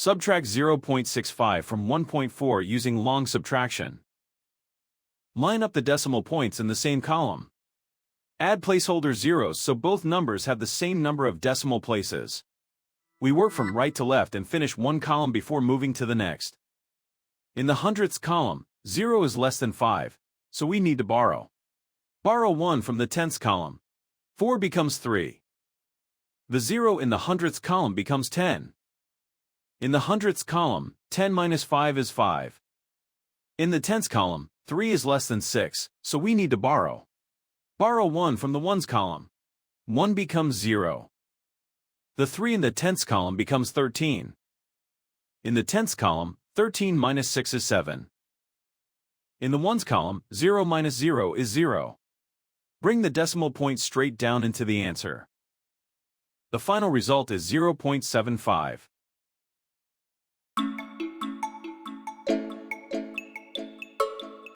Subtract 0.65 from 1.4 using long subtraction. Line up the decimal points in the same column. Add placeholder zeros so both numbers have the same number of decimal places. We work from right to left and finish one column before moving to the next. In the hundredths column, 0 is less than 5, so we need to borrow. Borrow 1 from the tenths column. 4 becomes 3. The 0 in the hundredths column becomes 10. In the hundredths column, 10 minus 5 is 5. In the tenths column, 3 is less than 6, so we need to borrow. Borrow 1 from the ones column. 1 becomes 0. The 3 in the tenths column becomes 13. In the tenths column, 13 minus 6 is 7. In the ones column, 0 minus 0 is 0. Bring the decimal point straight down into the answer. The final result is 0.75.